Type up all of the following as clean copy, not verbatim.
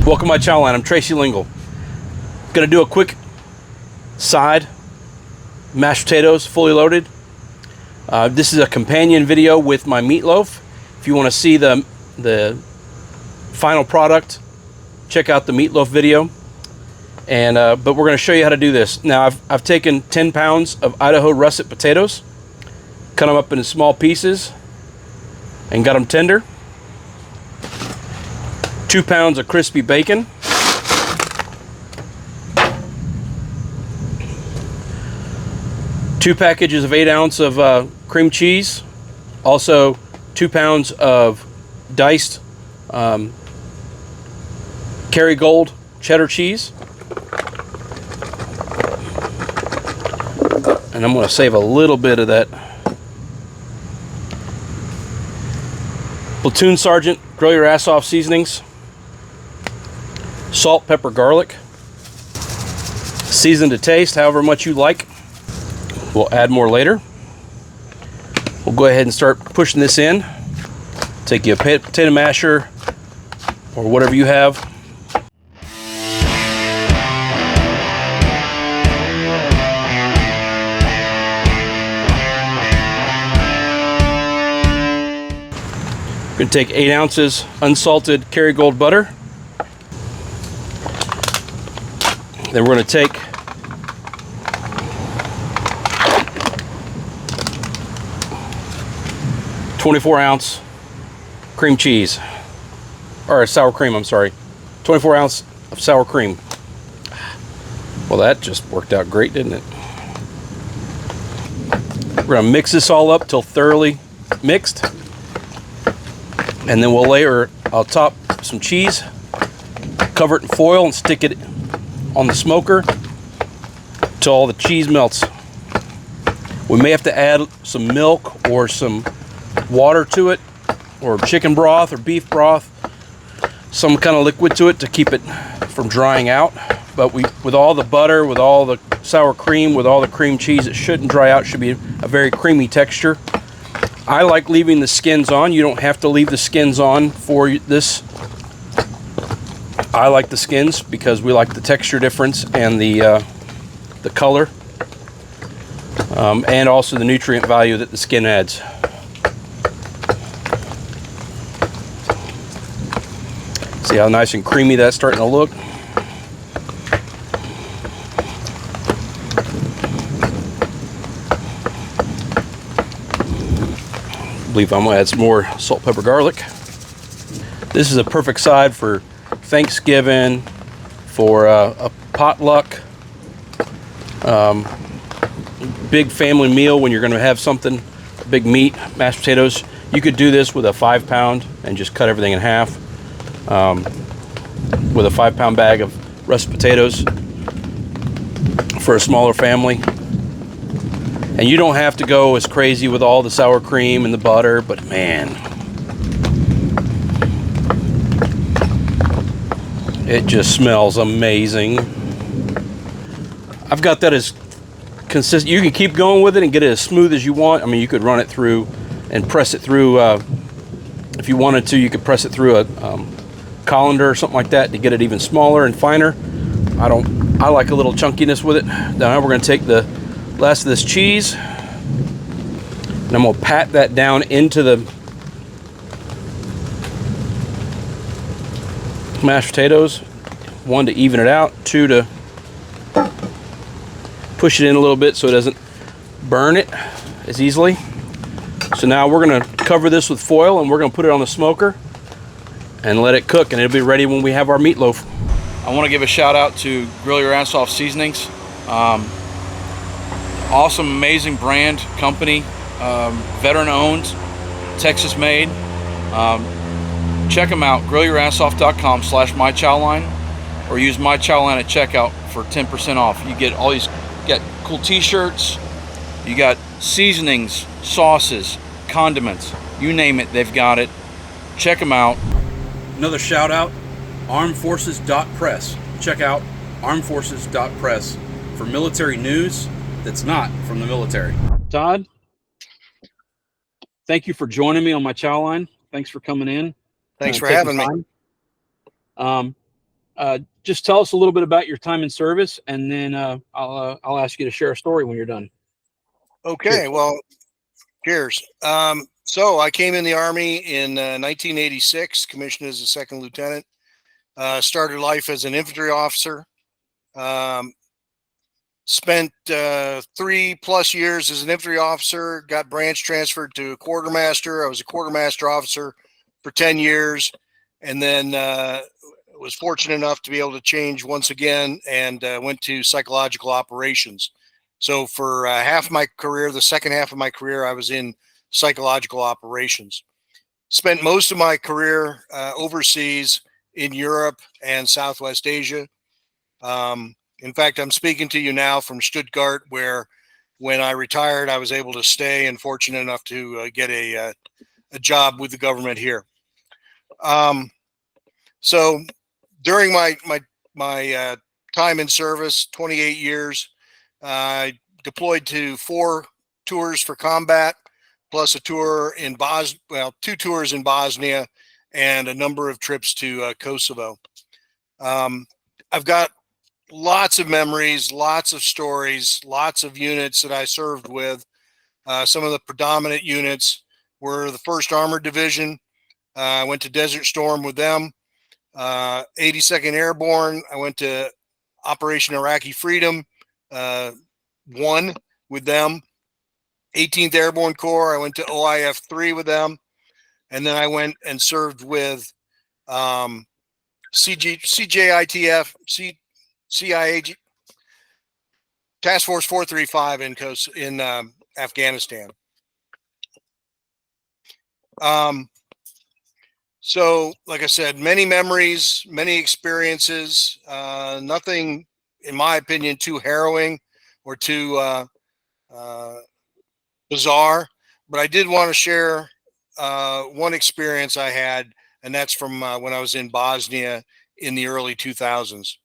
Welcome to My Chow Line. I'm Tracy Lingle. Gonna do a quick side mashed potatoes, fully loaded. This is a companion video with my meatloaf. If you want to see the final product, check out the meatloaf video. And but we're gonna show you how to do this. Now I've taken 10 pounds of Idaho russet potatoes, cut them up into small pieces, and got them tender. 2 pounds of crispy bacon, two packages of 8-ounce of cream cheese, also 2 pounds of diced Kerrygold cheddar cheese, and I'm going to save a little bit of that. Platoon Sergeant Grill Your Ass Off seasonings, salt, pepper, garlic, season to taste, however much you like. We'll add more later. We'll go ahead and start pushing this in. Take you a potato masher or whatever you have. We're going to take 8 ounces unsalted Kerrygold butter. Then we're going to take 24-ounce cream cheese, or sour cream, I'm sorry. 24-ounce of sour cream. Well, that just worked out great, didn't it? We're going to mix this all up till thoroughly mixed. And then we'll layer on top some cheese, cover it in foil, and stick it on the smoker till all the cheese melts. We may have to add some milk or some water to it, or chicken broth or beef broth, some kind of liquid to it to keep it from drying out. But with all the butter, with all the sour cream, with all the cream cheese, it shouldn't dry out. It should be a very creamy texture. I like leaving the skins on. You don't have to leave the skins on for this. I like the skins because we like the texture difference and the color, and also the nutrient value that the skin adds. See how nice and creamy that's starting to look? I believe I'm going to add some more salt, pepper, garlic. This is a perfect side for Thanksgiving, for a potluck, big family meal when you're going to have something, big meat, mashed potatoes. You could do this with a 5-pound and just cut everything in half. With a 5-pound bag of russet potatoes for a smaller family. And you don't have to go as crazy with all the sour cream and the butter, but man, it just smells amazing. I've got that as consistent. You can keep going with it and get it as smooth as you want. I mean, you could run it through and press it through. If you wanted to, you could press it through a colander or something like that to get it even smaller and finer. I like a little chunkiness with it. Now we're going to take the last of this cheese, and I'm going to pat that down into the mashed potatoes. 1, to even it out. 2, to push it in a little bit so it doesn't burn it as easily. So now we're going to cover this with foil, and we're going to put it on the smoker and let it cook, and it'll be ready when we have our meatloaf. I want to give a shout out to Grill Your Ass Off seasonings. Awesome, amazing brand, company, veteran owned, Texas made. Check them out, grillyourassoff.com/mychowline, or use My Chow Line at checkout for 10% off. You get all these, you got cool t-shirts, you got seasonings, sauces, condiments, you name it, they've got it. Check them out. Another shout out, armedforces.press. Check out armedforces.press for military news that's not from the military. Todd, thank you for joining me on My Chow Line. Thanks for coming in. Thanks for having me. Just tell us a little bit about your time in service, and then I'll ask you to share a story when you're done. Okay, Cheers. well, cheers. So I came in the Army in 1986, commissioned as a second lieutenant. Started life as an infantry officer. Um, Spent 3+ years as an infantry officer. Got branch transferred to quartermaster. I was a quartermaster officer for 10 years, and then was fortunate enough to be able to change once again and went to psychological operations. So for half my career, the second half of my career, I was in psychological operations. Spent most of my career overseas in Europe and Southwest Asia. In fact, I'm speaking to you now from Stuttgart, where when I retired, I was able to stay and fortunate enough to get a job with the government here. Um, so during my time in service, 28 years, I deployed to 4 tours for combat, plus a tour in well, 2 tours in Bosnia, and a number of trips to Kosovo. Um, I've got lots of memories, lots of stories, lots of units that I served with. Some of the predominant units were the 1st Armored Division. I went to Desert Storm with them. 82nd Airborne, I went to Operation Iraqi Freedom 1 with them. 18th Airborne Corps, I went to OIF 3 with them. And then I went and served with CJITF, CIAG, Task Force 435 in Afghanistan. So, like I said, many memories, many experiences. Nothing, in my opinion, too harrowing or too bizarre. But I did want to share one experience I had, and that's from when I was in Bosnia in the early 2000s.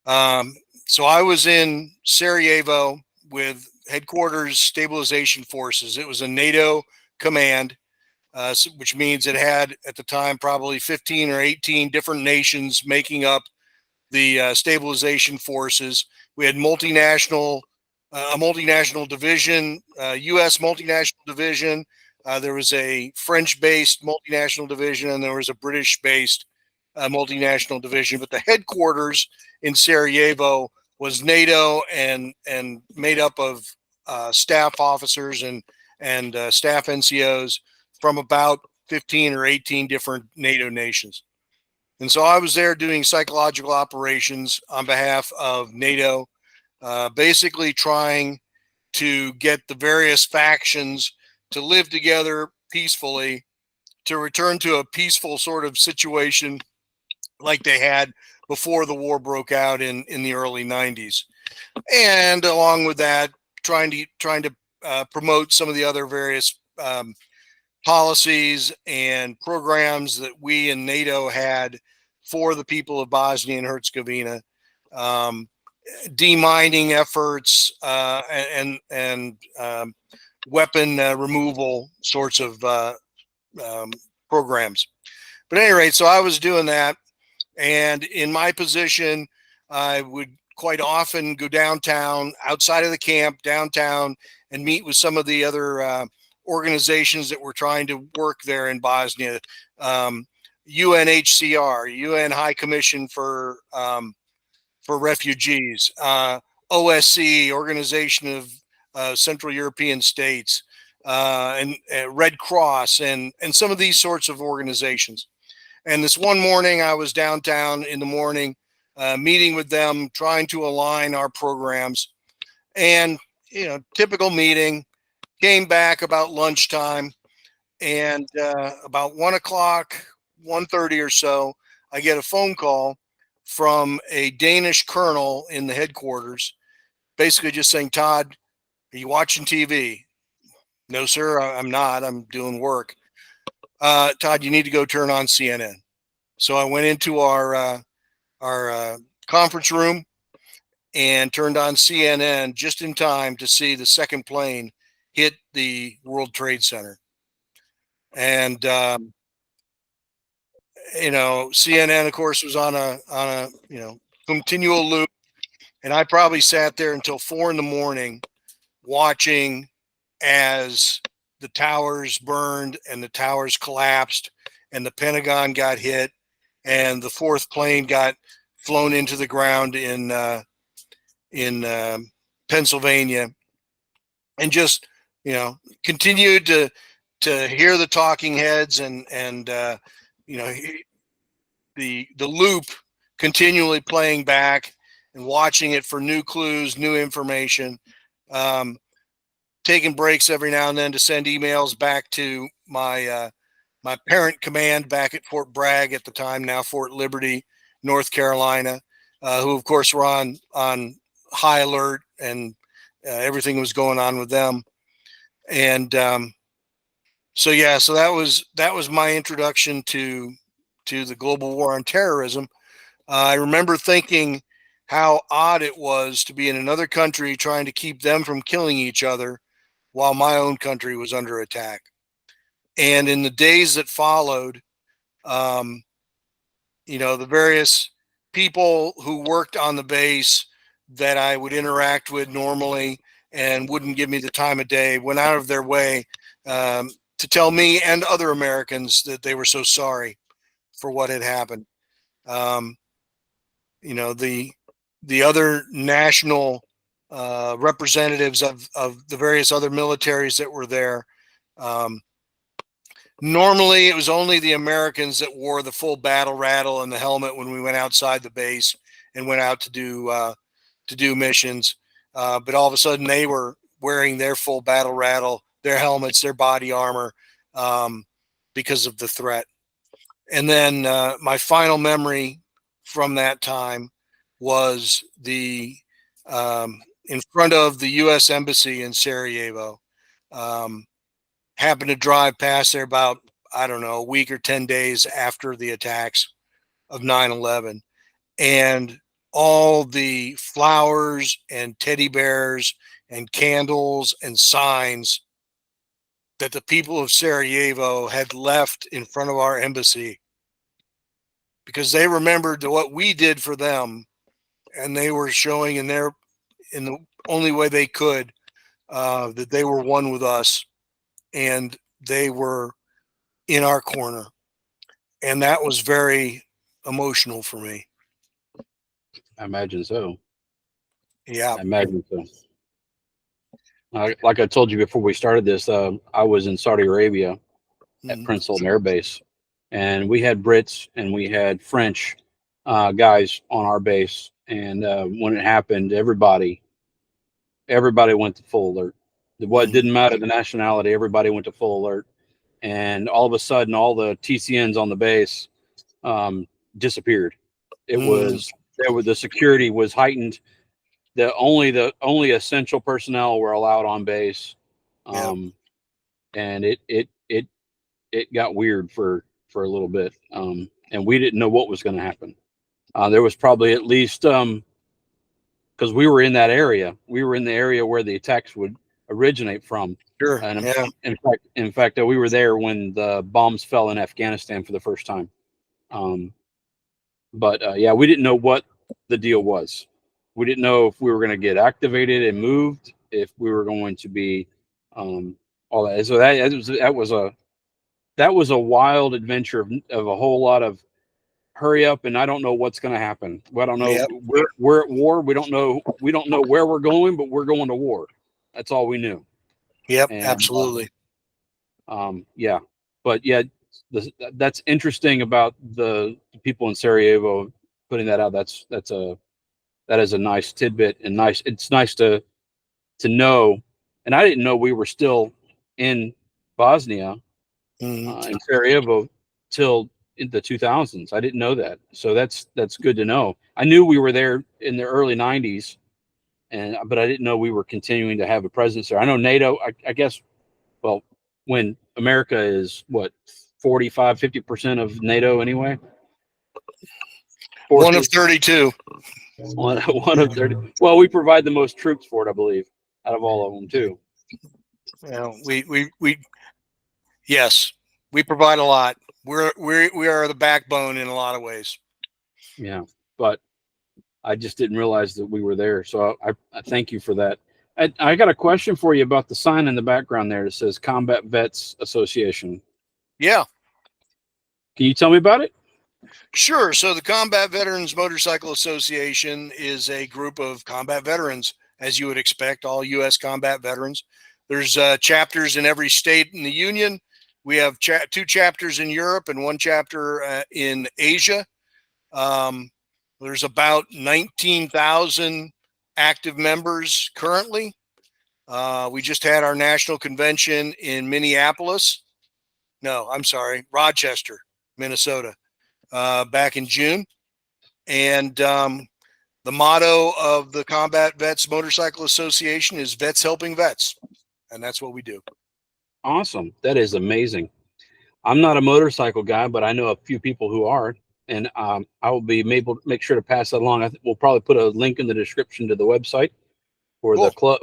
So I was in Sarajevo with Headquarters Stabilization Forces. It was a NATO command, which means it had at the time probably 15 or 18 different nations making up the stabilization forces. We had a multinational division, U.S. multinational division. There was a French-based multinational division, and there was a British-based multinational division. But the headquarters in Sarajevo was NATO and made up of staff officers and staff NCOs from about 15 or 18 different NATO nations. And so I was there doing psychological operations on behalf of NATO, basically trying to get the various factions to live together peacefully, to return to a peaceful sort of situation like they had before the war broke out in the early 90s. And along with that, trying to promote some of the other various policies and programs that we in NATO had for the people of Bosnia and Herzegovina, demining efforts and weapon removal sorts of programs. But at any rate, so I was doing that, and in my position, I would quite often go downtown, outside of the camp, downtown, and meet with some of the other organizations that were trying to work there in Bosnia. UNHCR, UN High Commission for Refugees, OSCE, Organization of Central European States, and Red Cross, and some of these sorts of organizations. And this one morning, I was downtown in the morning, meeting with them, trying to align our programs. And, typical meeting, came back about lunchtime, and about 1 o'clock, 1:30 or so, I get a phone call from a Danish colonel in the headquarters, basically just saying, "Todd, are you watching TV?" "No, sir, I'm not. I'm doing work." "Todd, you need to go turn on CNN." So I went into our conference room and turned on CNN just in time to see the second plane hit the World Trade Center. And CNN, of course, was on a continual loop, and I probably sat there until 4 a.m. watching as the towers burned and the towers collapsed and the Pentagon got hit and the fourth plane got flown into the ground in Pennsylvania, and just continued to hear the talking heads and the loop continually playing back and watching it for new clues, new information. Taking breaks every now and then to send emails back to my parent command back at Fort Bragg at the time, now Fort Liberty, North Carolina, who of course were on high alert, and everything was going on with them. And so that was my introduction to the global war on terrorism. I remember thinking how odd it was to be in another country trying to keep them from killing each other while my own country was under attack. And in the days that followed, the various people who worked on the base that I would interact with normally and wouldn't give me the time of day went out of their way to tell me and other Americans that they were so sorry for what had happened. The other national representatives of the various other militaries that were there. Normally, it was only the Americans that wore the full battle rattle and the helmet when we went outside the base and went out to do missions. But all of a sudden, they were wearing their full battle rattle, their helmets, their body armor, because of the threat. And then my final memory from that time was in front of the U.S. Embassy in Sarajevo. Happened to drive past there about, I don't know, a week or 10 days after the attacks of 9/11. And all the flowers and teddy bears and candles and signs that the people of Sarajevo had left in front of our embassy, because they remembered what we did for them, and they were showing in the only way they could that they were one with us, and they were in our corner. And that was very emotional for me. I imagine so. Yeah. I imagine so. Like I told you before we started this, I was in Saudi Arabia at Prince Sultan Air Base, and we had Brits and we had French guys on our base. And when it happened, everybody went to full alert. What didn't matter the nationality, everybody went to full alert. And all of a sudden, all the TCNs on the base disappeared. It was the security was heightened. The only essential personnel were allowed on base, and it got weird for a little bit, and we didn't know what was going to happen. There was probably at least because we were in that area. We were in the area where the attacks would originate from. Sure. And Yeah. in fact, we were there when the bombs fell in Afghanistan for the first time. But we didn't know what the deal was. We didn't know if we were going to get activated and moved, if we were going to be all that. So that was a wild adventure of a whole lot of hurry up, and I don't know what's going to happen. I don't know. Yep. We're at war. We don't know where we're going, but we're going to war. That's all we knew. Yep. And, absolutely. Yeah, but yeah, that's interesting about the people in Sarajevo putting that out. That is a nice tidbit, and nice. It's nice to know. And I didn't know we were still in Bosnia, in Sarajevo, till in the 2000s. I didn't know that, so that's good to know. I knew we were there in the early 90s, but I didn't know we were continuing to have a presence there. I know NATO. I guess. Well, when America is what 45-50% of NATO anyway. One of 32. One of 30. Well, we provide the most troops for it, I believe, out of all of them too. Yes, we provide a lot, We are the backbone in a lot of ways. Yeah, but I just didn't realize that we were there. So I thank you for that. I got a question for you about the sign in the background there that says Combat Vets Association. Yeah, Can you tell me about it? sure. So the Combat Veterans Motorcycle Association is a group of combat veterans, as you would expect, all U.S. combat veterans. There's chapters in every state in the Union. We have two chapters in Europe and one chapter in Asia. Um, there's about 19,000 active members currently. We just had our national convention in Minneapolis. No, I'm sorry, Rochester, Minnesota, back in June. And the motto of the Combat Vets Motorcycle Association is Vets Helping Vets. And that's what we do. Awesome. That is amazing. I'm not a motorcycle guy, but I know a few people who are, and I will be able to make sure to pass that along. We'll probably put a link in the description to the website for the club,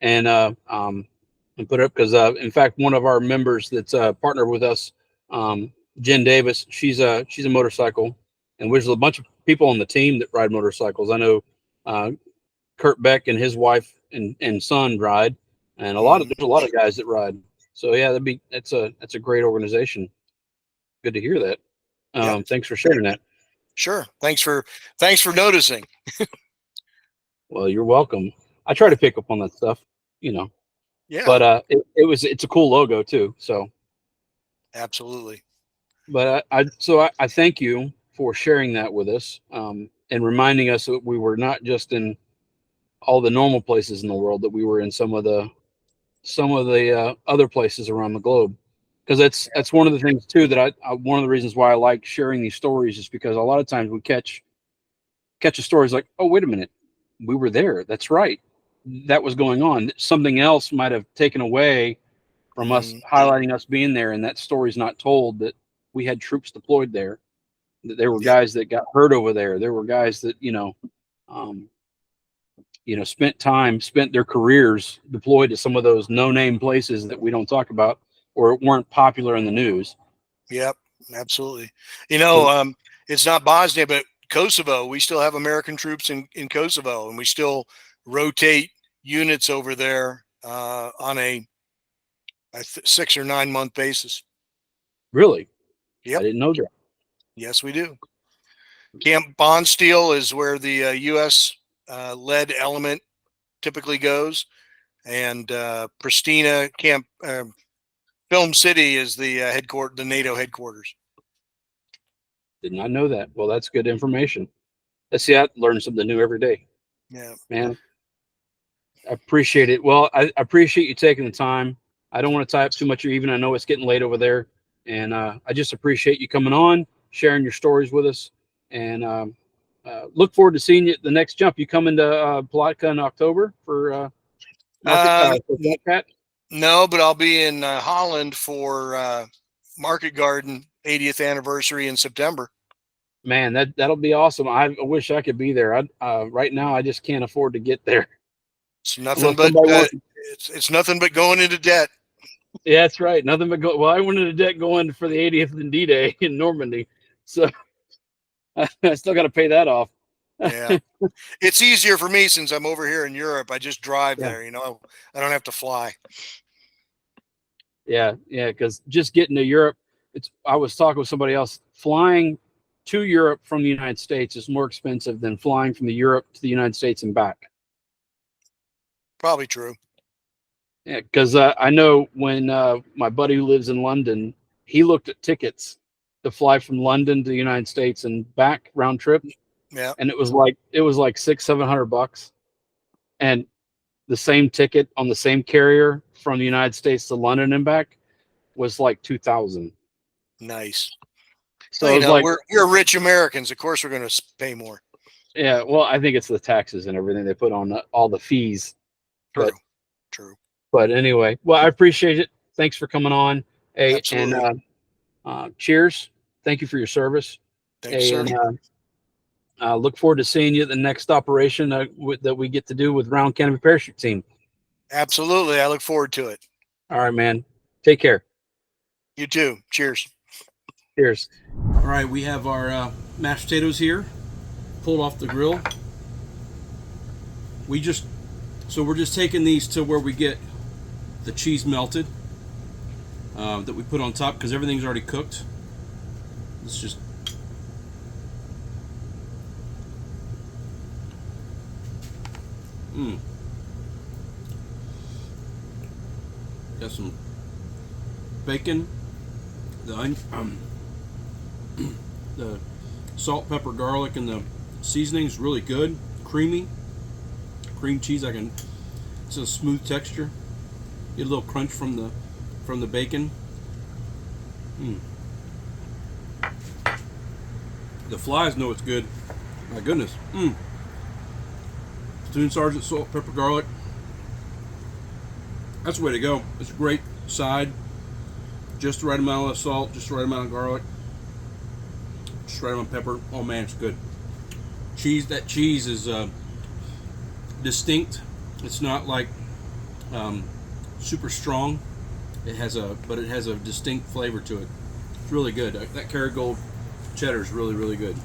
and put it up because in fact one of our members that's partnered with us, Jen Davis, she's a motorcycle, and there's a bunch of people on the team that ride motorcycles. I know Kurt Beck and his wife and son ride, and there's a lot of guys that ride. So yeah, that's a great organization. Good to hear that. Yep. Thanks for sharing that. Sure. Thanks for noticing. Well, you're welcome. I try to pick up on that stuff, you know. Yeah. But it's a cool logo too. So absolutely. But I thank you for sharing that with us, and reminding us that we were not just in all the normal places in the world, that we were in some of the other places around the globe. Because that's one of the things too that one of the reasons why I like sharing these stories is because a lot of times we catch a stories like, oh, wait a minute, we were there. That's right. That was going on. Something else might have taken away from us highlighting us being there, and that story's not told, that we had troops deployed there, that there were guys that got hurt over there. There were guys that, spent their careers deployed to some of those no-name places that we don't talk about or weren't popular in the news. Yep, absolutely. It's not Bosnia, but Kosovo. We still have American troops in Kosovo, and we still rotate units over there on a 6 or 9 month basis. Really? Yep. I didn't know that. Yes, we do. Camp Bondsteel is where the U.S. Led element typically goes, and Pristina Camp Film City is the the NATO headquarters. Did not know that. Well, that's good information. Let's see, I learn something new every day. Yeah, man. I appreciate it. Well, I appreciate you taking the time. I don't want to tie up too much of your evening. I know it's getting late over there, and I just appreciate you coming on, sharing your stories with us, and look forward to seeing you at the next jump. You coming to Palatka in October for Market? No, but I'll be in Holland for Market Garden 80th anniversary in September. Man, that'll be awesome. I wish I could be there. Right now I just can't afford to get there. It's nothing but it's nothing but going into debt. Yeah, that's right. Nothing but well, I went into debt going for the 80th and D-Day in Normandy, so I still got to pay that off. Yeah, it's easier for me since I'm over here in Europe. I just drive there. I don't have to fly. Yeah, because just getting to Europe, I was talking with somebody else. Flying to Europe from the United States is more expensive than flying from Europe to the United States and back. Probably true. Yeah, because I know when my buddy who lives in London, he looked at tickets to fly from London to the United States and back round trip. Yeah, and it was like $600-700, and the same ticket on the same carrier from the United States to London and back was like $2,000. Nice. So we're rich Americans. Of course, we're going to pay more. Yeah, well, I think it's the taxes and everything they put on all the fees. True. But anyway, well, I appreciate it. Thanks for coming on. Hey, absolutely. And cheers. Thank you for your service. Thanks, sir. And look forward to seeing you at the next operation that we get to do with Round Canopy Parachute Team. Absolutely. I look forward to it. All right, man. Take care. You too. Cheers. Cheers. All right, we have our mashed potatoes here, pulled off the grill. We're just taking these to where we get the cheese melted that we put on top because everything's already cooked. Let's just got some bacon, the salt, pepper, garlic, and the seasoning is really good, creamy. Cream cheese, it's a smooth texture. Get a little crunch from the bacon. The flies know it's good. My goodness. Platoon sergeant, salt, pepper, garlic. That's the way to go. It's a great side. Just the right amount of salt, just the right amount of garlic, just the right amount of pepper. Oh man, it's good. Cheese. That cheese is distinct. It's not like super strong. But it has a distinct flavor to it. It's really good. That Kerrygold cheddar is really, really good.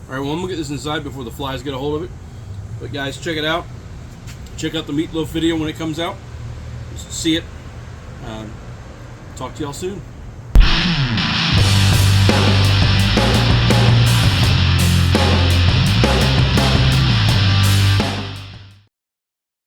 All right, well, I'm gonna get this inside before the flies get a hold of it. But guys, check it out. Check out the meatloaf video when it comes out. See it. Talk to y'all soon.